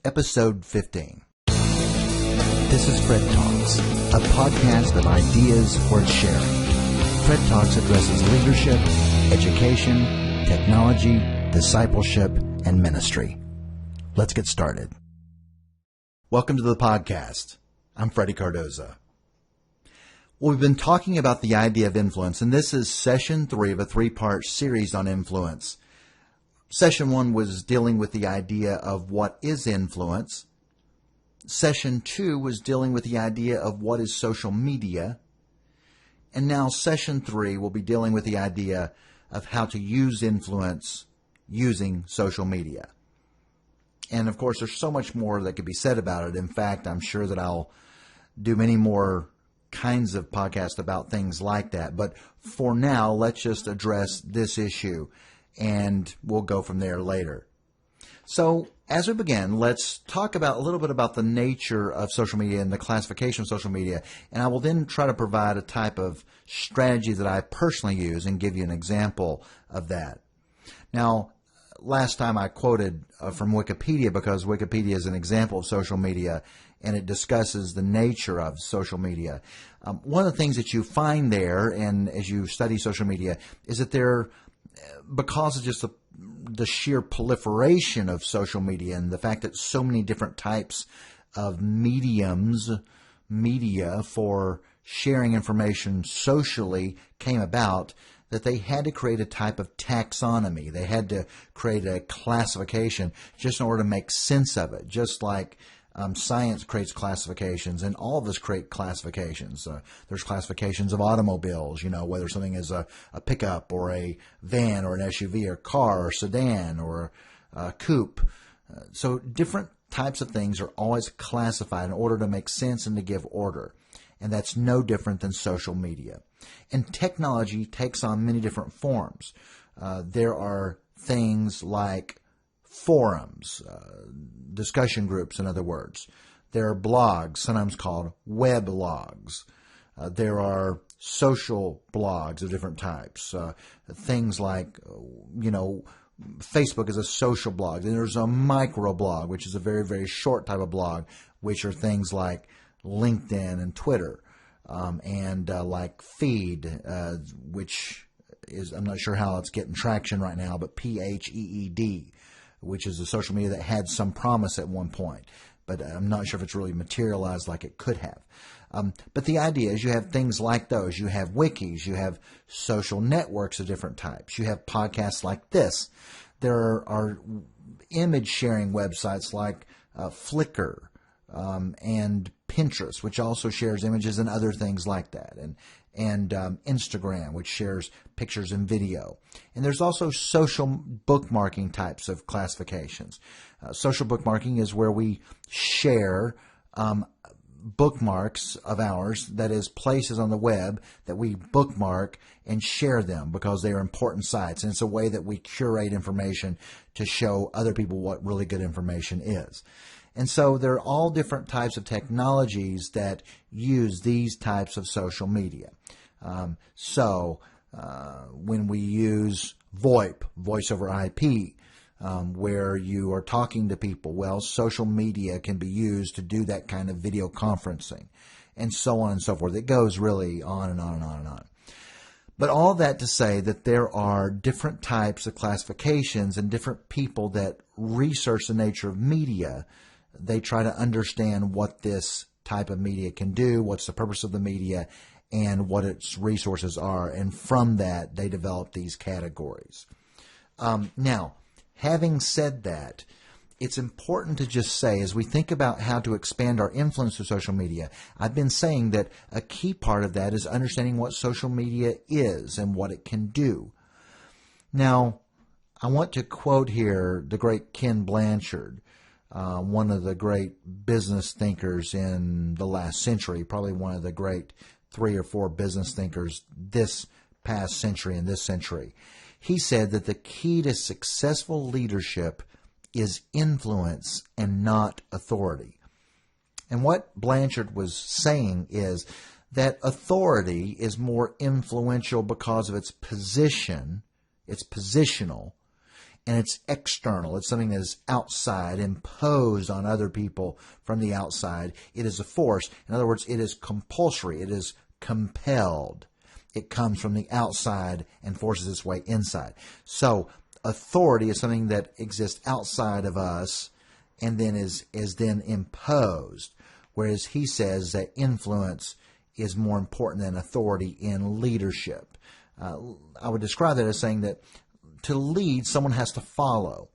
Episode 15. This is Fred Talks, a podcast of ideas worth sharing. Fred Talks addresses leadership, education, technology, discipleship, and ministry. Let's get started. Welcome to the podcast. I'm Freddie Cardoza. Well, we've been talking about the idea of influence, and this is session 3 of a 3-part series on influence. Session 1 was dealing with the idea of what is influence. Session 2 was dealing with the idea of what is social media. And now Session 3 will be dealing with the idea of how to use influence using social media. And of course, there's so much more that could be said about it. In fact, I'm sure that I'll do many more kinds of podcasts about things like that. But for now, let's just address this issue, and we'll go from there later. So as we begin, let's talk about a little bit about the nature of social media and the classification of social media, and I will then try to provide a type of strategy that I personally use and give you an example of that. Now, last time I quoted from Wikipedia because Wikipedia is an example of social media, and it discusses the nature of social media. One of the things that you find there, and as you study social media, is that because of just the sheer proliferation of social media and the fact that so many different types of media for sharing information socially came about, that they had to create a type of taxonomy. They had to create a classification just in order to make sense of it, just like science creates classifications, and all of us create classifications. There's classifications of automobiles, whether something is a pickup or a van or an SUV or car or sedan or a coupe. So different types of things are always classified in order to make sense and to give order. And that's no different than social media. And technology takes on many different forms. There are things like forums, discussion groups, in other words. There are blogs, sometimes called weblogs. There are social blogs of different types. Things like, Facebook is a social blog. Then there's a microblog, which is a very, very short type of blog, which are things like LinkedIn and Twitter, and like Feed, which is, I'm not sure how it's getting traction right now, but PHEED, which is a social media that had some promise at one point, but I'm not sure if it's really materialized like it could have. But the idea is you have things like those. You have wikis, you have social networks of different types, you have podcasts like this. There are image sharing websites like Flickr and Pinterest, which also shares images and other things like that, and Instagram, which shares pictures and video. And there's also social bookmarking types of classifications. Social bookmarking is where we share bookmarks of ours, that is, places on the web that we bookmark and share them because they are important sites. And it's a way that we curate information to show other people what really good information is. And so there are all different types of technologies that use these types of social media. When we use VoIP, voice over IP, where you are talking to people, well, social media can be used to do that kind of video conferencing, and so on and so forth. It goes really on and on and on and on. But all that to say that there are different types of classifications and different people that research the nature of media. They try to understand what this type of media can do, what's the purpose of the media, and what its resources are. And from that, they develop these categories. Now, having said that, it's important to just say, as we think about how to expand our influence through social media, I've been saying that a key part of that is understanding what social media is and what it can do. Now, I want to quote here the great Ken Blanchard, one of the great business thinkers in the last century, probably one of the great 3 or 4 business thinkers this past century and this century. He said that the key to successful leadership is influence and not authority. And what Blanchard was saying is that authority is more influential because of its position, it's positional, and it's external. It's something that is outside, imposed on other people from the outside. It is a force. In other words, it is compulsory. It is compelled. It comes from the outside and forces its way inside. So authority is something that exists outside of us and then is then imposed, whereas he says that influence is more important than authority in leadership. I would describe that as saying that to lead, someone has to follow.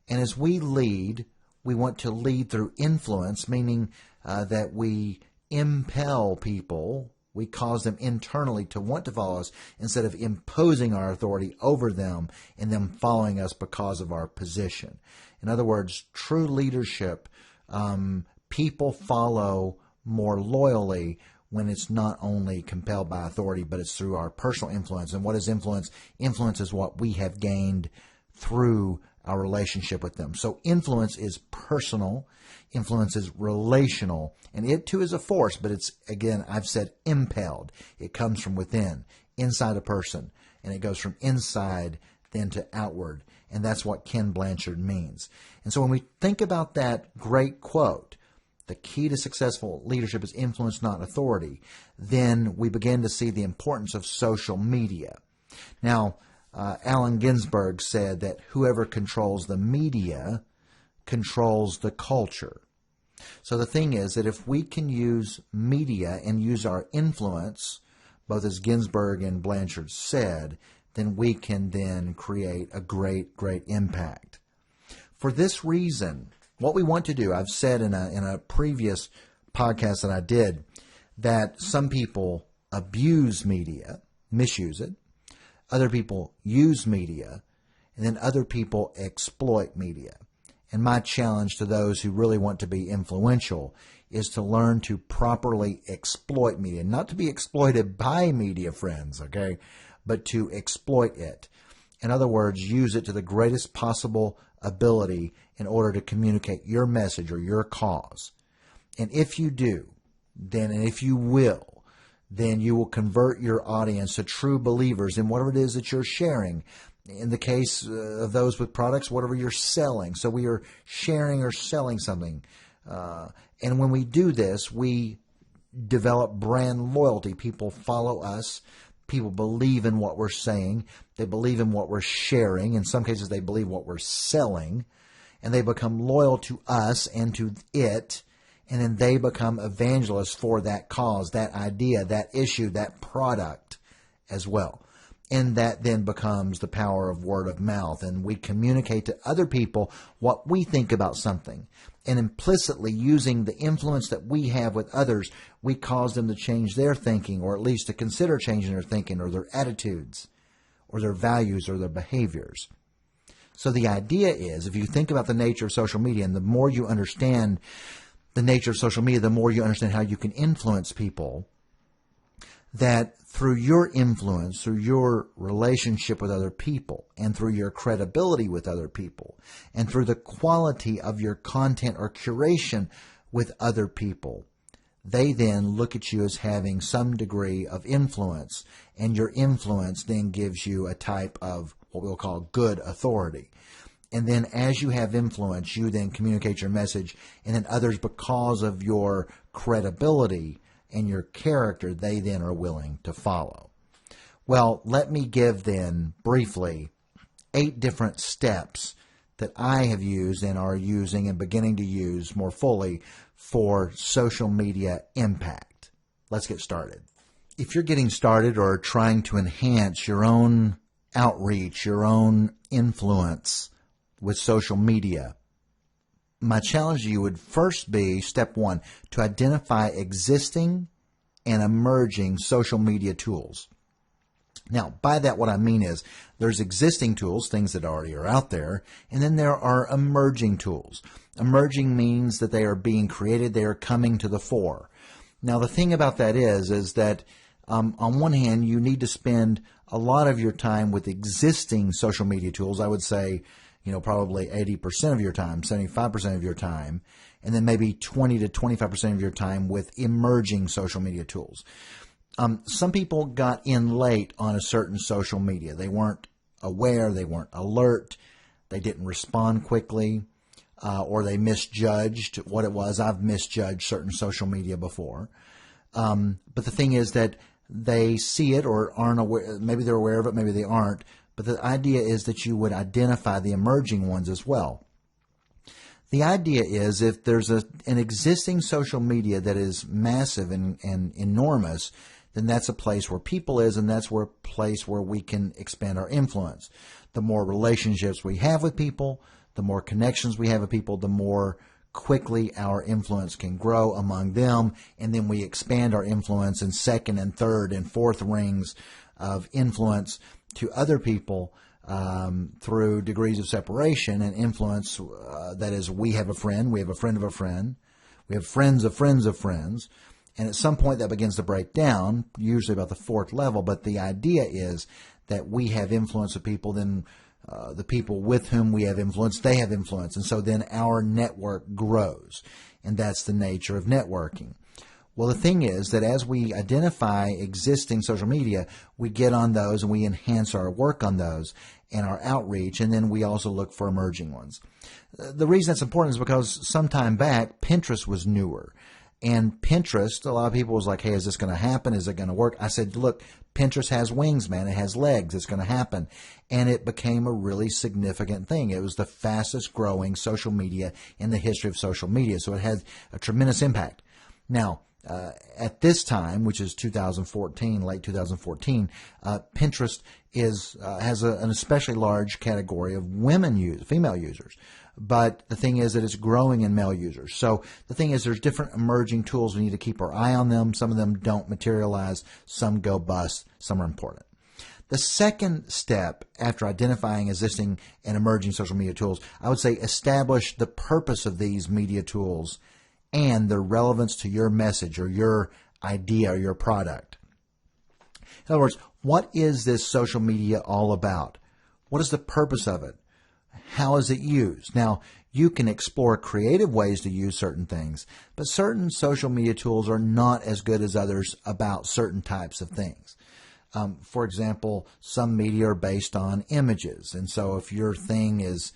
And as we lead, we want to lead through influence, meaning that we impel people, we cause them internally to want to follow us instead of imposing our authority over them and them following us because of our position. In other words, true leadership, people follow more loyally when it's not only compelled by authority, but it's through our personal influence. And what is influence? Influence is what we have gained through our relationship with them. So influence is personal, influence is relational, and it too is a force, but it's, again, I've said impelled. It comes from within, inside a person, and it goes from inside then to outward. And that's what Ken Blanchard means. And so when we think about that great quote, the key to successful leadership is influence, not authority, then we begin to see the importance of social media. Now, Allen Ginsberg said that whoever controls the media controls the culture. So the thing is that if we can use media and use our influence, both as Ginsberg and Blanchard said, then we can then create a great, great impact. For this reason, what we want to do, I've said in a previous podcast that I did, that some people abuse media, misuse it. Other people use media, and then other people exploit media. And my challenge to those who really want to be influential is to learn to properly exploit media, not to be exploited by media, friends, okay, but to exploit it. In other words, use it to the greatest possible ability in order to communicate your message or your cause. And if you do, then, and if you will, then you will convert your audience to true believers in whatever it is that you're sharing. In the case of those with products, whatever you're selling. So we are sharing or selling something. And when we do this, we develop brand loyalty. People follow us. People believe in what we're saying. They believe in what we're sharing. In some cases, they believe what we're selling. And they become loyal to us and to it. And then they become evangelists for that cause, that idea, that issue, that product as well. And that then becomes the power of word of mouth. And we communicate to other people what we think about something. And implicitly using the influence that we have with others, we cause them to change their thinking, or at least to consider changing their thinking or their attitudes or their values or their behaviors. So the idea is, if you think about the nature of social media, and the more you understand the nature of social media, the more you understand how you can influence people, that through your influence, through your relationship with other people, and through your credibility with other people, and through the quality of your content or curation with other people, they then look at you as having some degree of influence, and your influence then gives you a type of what we'll call good authority. And then as you have influence, you then communicate your message, and then others, because of your credibility and your character, they then are willing to follow. Well, let me give then briefly 8 different steps that I have used and are using and beginning to use more fully for social media impact. Let's get started. If you're getting started or trying to enhance your own outreach, your own influence with social media, my challenge to you would first be, step 1, to identify existing and emerging social media tools. Now, by that, what I mean is there's existing tools, things that already are out there, and then there are emerging tools. Emerging means that they are being created, they are coming to the fore. Now, the thing about that is that on one hand, you need to spend a lot of your time with existing social media tools. I would say, probably 80% of your time, 75% of your time, and then maybe 20 to 25% of your time with emerging social media tools. Some people got in late on a certain social media. They weren't aware, they weren't alert, they didn't respond quickly, or they misjudged what it was. I've misjudged certain social media before. But the thing is that they see it or aren't aware. Maybe they're aware of it, maybe they aren't. But the idea is that you would identify the emerging ones as well. The idea is if there's an existing social media that is massive and enormous, then that's a place where people is, and that's a place where we can expand our influence. The more relationships we have with people, the more connections we have with people, the more quickly our influence can grow among them, and then we expand our influence in second and third and fourth rings of influence to other people through degrees of separation and influence. That is, we have a friend of a friend, we have friends of friends of friends, and at some point that begins to break down, usually about the fourth level. But the idea is that we have influence of people, then the people with whom we have influence, they have influence, and so then our network grows, and that's the nature of networking. Well, the thing is that as we identify existing social media, we get on those and we enhance our work on those and our outreach, and then we also look for emerging ones. The reason that's important is because some time back, Pinterest was newer. And Pinterest, a lot of people was like, hey, is this going to happen? Is it going to work? I said, look, Pinterest has wings, man. It has legs. It's going to happen. And it became a really significant thing. It was the fastest growing social media in the history of social media. So it had a tremendous impact. Now, at this time, which is 2014, late 2014, Pinterest has an especially large category of female users. But the thing is that it's growing in male users. So the thing is there's different emerging tools. We need to keep our eye on them. Some of them don't materialize. Some go bust. Some are important. The second step after identifying existing and emerging social media tools, I would say establish the purpose of these media tools and their relevance to your message or your idea or your product. In other words, what is this social media all about? What is the purpose of it? How is it used? Now, you can explore creative ways to use certain things, but certain social media tools are not as good as others about certain types of things. For example, some media are based on images, and so if your thing is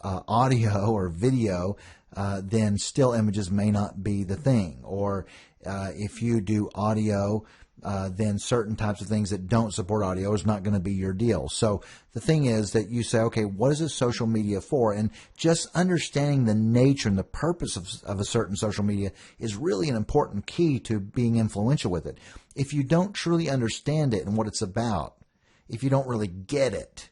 audio or video, then still images may not be the thing. Or if you do audio, then certain types of things that don't support audio is not going to be your deal. So the thing is that you say, okay, what is this social media for? And just understanding the nature and the purpose of a certain social media is really an important key to being influential with it. If you don't truly understand it and what it's about, if you don't really get it,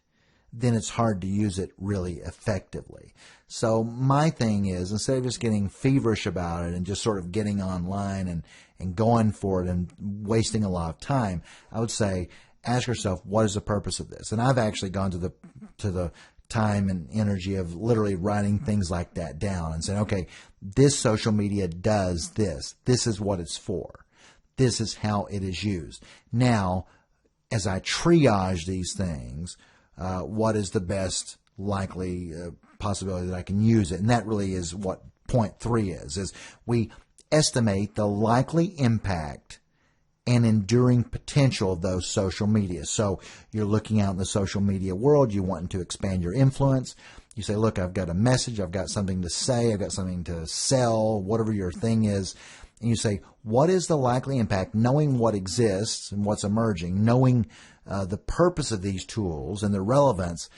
then it's hard to use it really effectively. So my thing is, instead of just getting feverish about it and just sort of getting online and going for it and wasting a lot of time, I would say, ask yourself, what is the purpose of this? And I've actually gone to the time and energy of literally writing things like that down and saying, okay, this social media does this. This is what it's for. This is how it is used. Now, as I triage these things, what is the best likely possibility that I can use it? And that really is what point 3 is we estimate the likely impact and enduring potential of those social media. So you're looking out in the social media world, you want to expand your influence. You say, look, I've got a message, I've got something to say, I've got something to sell, whatever your thing is. And you say, what is the likely impact, knowing what exists and what's emerging, knowing the purpose of these tools and their relevance,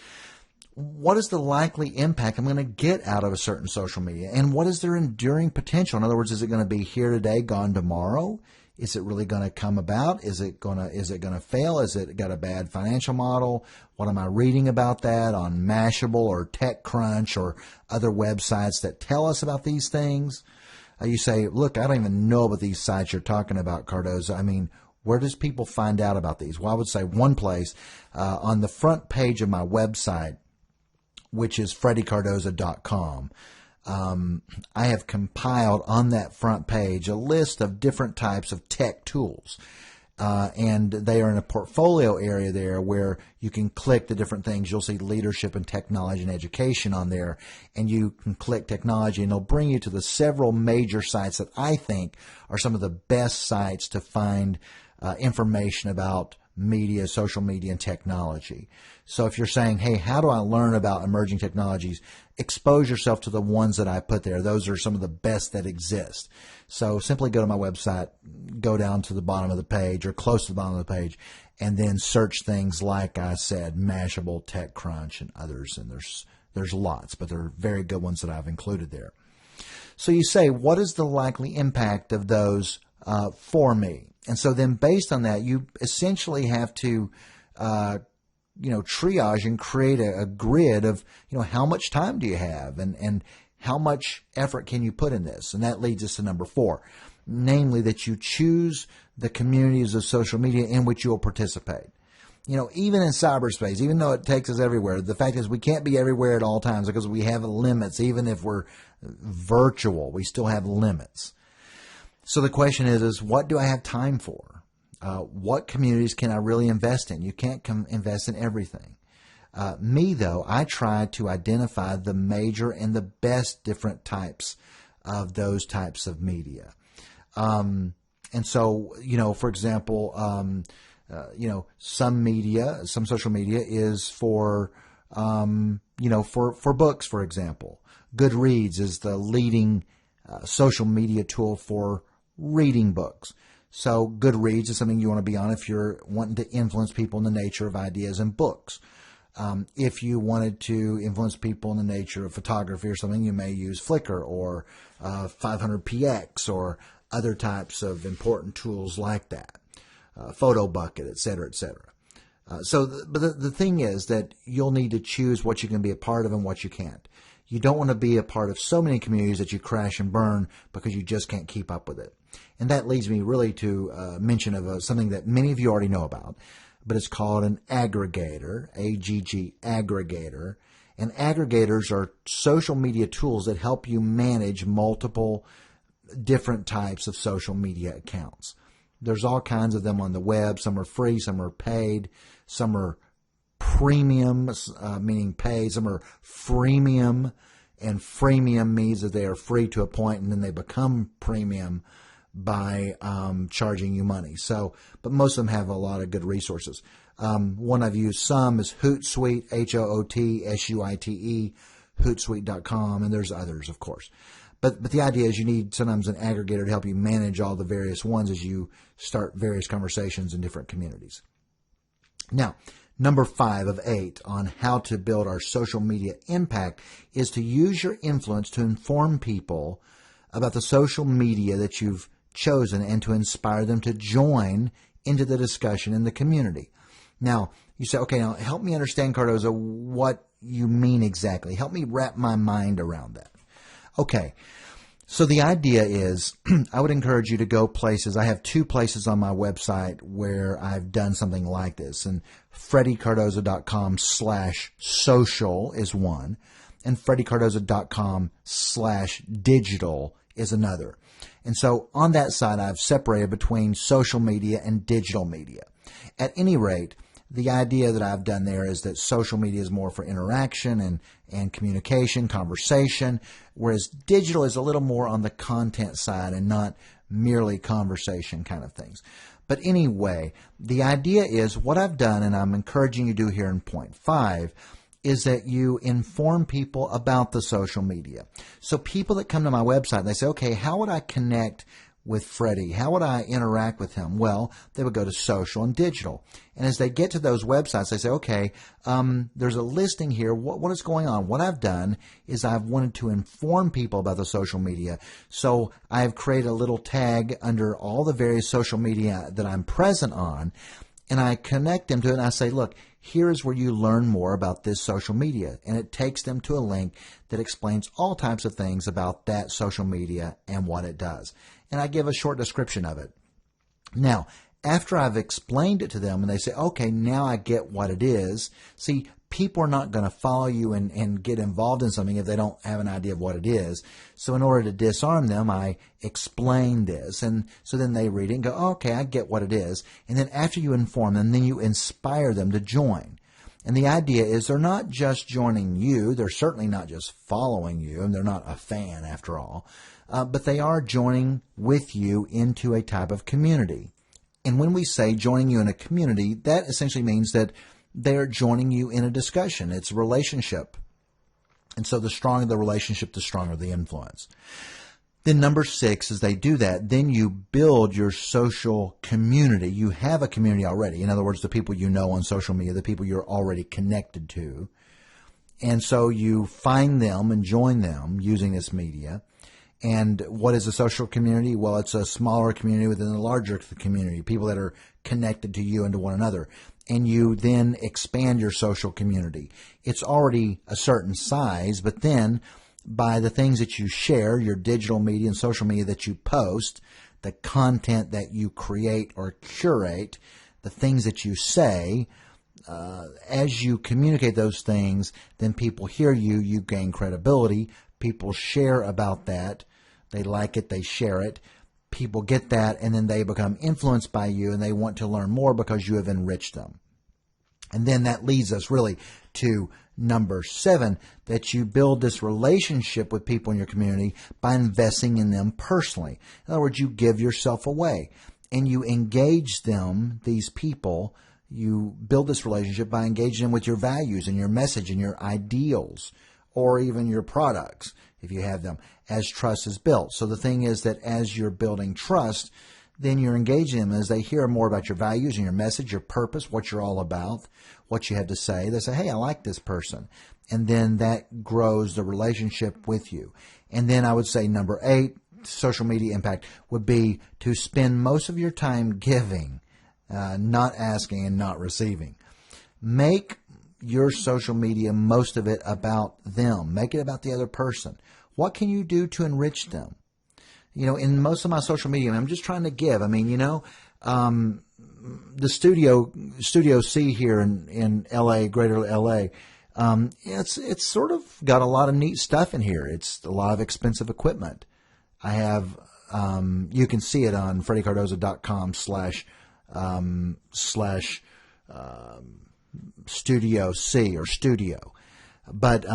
what is the likely impact I'm going to get out of a certain social media? And what is their enduring potential? In other words, is it going to be here today, gone tomorrow? Is it really going to come about? Is it going to fail? Is it got a bad financial model? What am I reading about that on Mashable or TechCrunch or other websites that tell us about these things? You say, look, I don't even know about these sites you're talking about, Cardoza. I mean, where does people find out about these? Well, I would say one place, on the front page of my website, which is freddycardoza.com. I have compiled on that front page a list of different types of tech tools. And they are in a portfolio area there where you can click the different things. You'll see leadership and technology and education on there. And you can click technology and it'll bring you to the several major sites that I think are some of the best sites to find information about media, social media, and technology. So if you're saying, hey, how do I learn about emerging technologies? Expose yourself to the ones that I put there. Those are some of the best that exist. So simply go to my website, go down to the bottom of the page or close to the bottom of the page, and then search things like I said, Mashable, TechCrunch, and others. And there's lots, but there are very good ones that I've included there. So you say, what is the likely impact of those for me? And so then based on that, you essentially have to triage and create a grid of, how much time do you have and how much effort can you put in this? And that leads us to number 4, namely that you choose the communities of social media in which you'll participate. Even in cyberspace, even though it takes us everywhere, the fact is we can't be everywhere at all times because we have limits. Even if we're virtual, we still have limits. So the question is what do I have time for? What communities can I really invest in? You can't invest in everything. Me, though, I try to identify the major and the best different types of those types of media. And so, for example, some social media is for books, for example. Goodreads is the leading social media tool for reading books. So Goodreads is something you want to be on if you're wanting to influence people in the nature of ideas and books. If you wanted to influence people in the nature of photography or something, you may use Flickr or 500px or other types of important tools like that. Photo Bucket, et cetera, et cetera. But the thing is that you'll need to choose what you can be a part of and what you can't. You don't want to be a part of so many communities that you crash and burn because you just can't keep up with it. And that leads me really to mention of something that many of you already know about, but it's called an aggregator, AGG, aggregator. And aggregators are social media tools that help you manage multiple different types of social media accounts. There's all kinds of them on the web. Some are free, some are paid, some are premium, meaning paid, some are freemium, and freemium means that they are free to a point and then they become premium by charging you money. So, but most of them have a lot of good resources. One I've used some is Hootsuite, HOOTSUITE, Hootsuite.com, and there's others, of course. But the idea is you need sometimes an aggregator to help you manage all the various ones as you start various conversations in different communities. Now, number 5 of 8 on how to build our social media impact is to use your influence to inform people about the social media that you've chosen and to inspire them to join into the discussion in the community. Now, you say, okay, now help me understand, Cardoza, what you mean exactly. Help me wrap my mind around that. Okay, so the idea is I would encourage you to go places. I have 2 places on my website where I've done something like this, and FreddyCardoza.com/social is one, and FreddyCardoza.com/digital is another. And so on that side, I've separated between social media and digital media. At any rate, the idea that I've done there is that social media is more for interaction and communication, conversation, whereas digital is a little more on the content side and not merely conversation kind of things. But anyway, the idea is what I've done, and I'm encouraging you to do here in point 5, is that you inform people about the social media. So people that come to my website, they say, okay, how would I connect with Freddie? How would I interact with him? Well, they would go to social and digital. And as they get to those websites, they say, okay, there's a listing here. What is going on? What I've done is I've wanted to inform people about the social media. So I've created a little tag under all the various social media that I'm present on, and I connect them to it, and I say, look, here is where you learn more about this social media. And it takes them to a link that explains all types of things about that social media and what it does. And I give a short description of it. Now, after I've explained it to them and they say, okay, now I get what it is. See, people are not going to follow you and get involved in something if they don't have an idea of what it is. So in order to disarm them, I explain this. And so then they read it and go, oh, okay, I get what it is. And then after you inform them, then you inspire them to join. And the idea is they're not just joining you. They're certainly not just following you, and they're not a fan after all. But they are joining with you into a type of community. And when we say joining you in a community, that essentially means that they're joining you in a discussion. It's a relationship. And so the stronger the relationship, the stronger the influence. Then number 6, as they do that, then you build your social community. You have a community already. In other words, the people you know on social media, the people you're already connected to. And so you find them and join them using this media. And what is a social community? Well, it's a smaller community within a larger community, people that are connected to you and to one another. And you then expand your social community. It's already a certain size, but then by the things that you share, your digital media and social media that you post, the content that you create or curate, the things that you say, as you communicate those things, then people hear you, you gain credibility, people share about that, they like it, they share it, people get that, and then they become influenced by you and they want to learn more because you have enriched them. And then that leads us really to number 7, that you build this relationship with people in your community by investing in them personally. In other words, you give yourself away and you engage them, these people. You build this relationship by engaging them with your values and your message and your ideals, or even your products, if you have them, as trust is built. So the thing is that as you're building trust, then you're engaging them as they hear more about your values and your message, your purpose, what you're all about, what you have to say. They say, hey, I like this person. And then that grows the relationship with you. And then I would say number 8, social media impact, would be to spend most of your time giving, not asking and not receiving. Make your social media, most of it, about them. Make it about the other person. What can you do to enrich them? You know, in most of my social media, I'm just trying to give. I mean, you know, the Studio C here in LA, Greater LA, it's sort of got a lot of neat stuff in here. It's a lot of expensive equipment. I have, you can see it on freddycardoza.com slash Studio C or Studio. But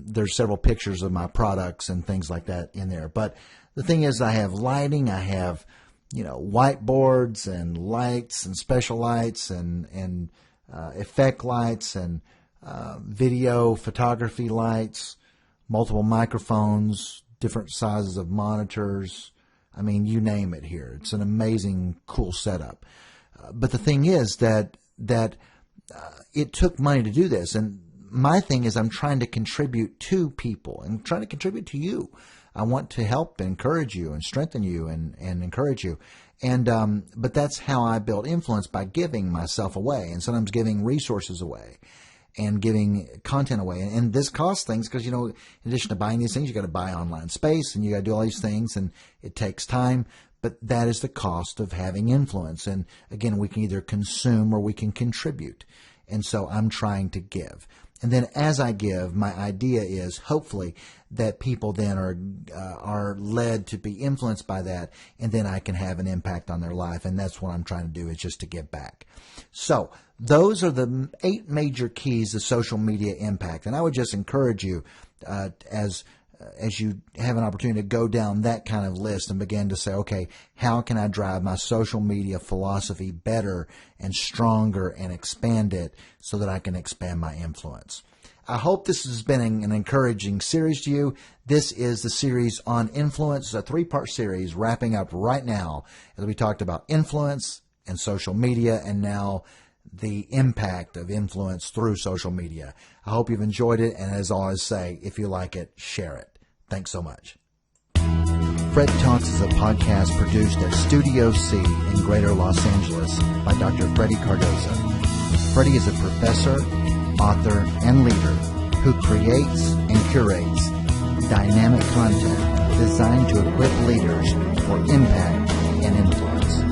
there's several pictures of my products and things like that in there. But the thing is, I have lighting, I have, you know, whiteboards and lights and special lights and effect lights and video photography lights, multiple microphones, different sizes of monitors. I mean, you name it here. It's an amazing, cool setup. But the thing is that it took money to do this. And my thing is I'm trying to contribute to people and trying to contribute to you. I want to help and encourage you and strengthen you and encourage you. And but that's how I build influence, by giving myself away and sometimes giving resources away and giving content away. And this costs things because, you know, in addition to buying these things, you got to buy online space and you got to do all these things, and it takes time. But that is the cost of having influence. And again, we can either consume or we can contribute. And so I'm trying to give. And then as I give, my idea is hopefully that people then are led to be influenced by that, and then I can have an impact on their life. And that's what I'm trying to do, is just to give back. So those are the 8 major keys to social media impact. And I would just encourage you as you have an opportunity to go down that kind of list and begin to say, okay, how can I drive my social media philosophy better and stronger and expand it so that I can expand my influence? I hope this has been an encouraging series to you. This is the series on influence, a 3-part series wrapping up right now as we talked about influence and social media, and now the impact of influence through social media. I hope you've enjoyed it, and as I always say, if you like it, share it. Thanks so much. Fred Talks is a podcast produced at Studio C in Greater Los Angeles by Dr. Freddy Cardoza. Freddy is a professor, author, and leader who creates and curates dynamic content designed to equip leaders for impact and influence.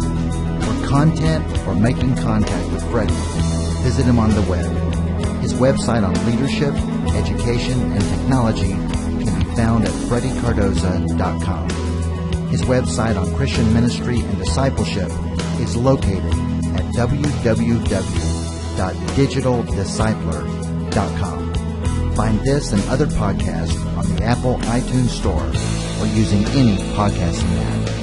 For content or making contact with Freddy, visit him on the web. His website on leadership, education, and technology can be found at freddycardoza.com. His website on Christian ministry and discipleship is located at www.digitaldiscipler.com. Find this and other podcasts on the Apple iTunes Store or using any podcasting app.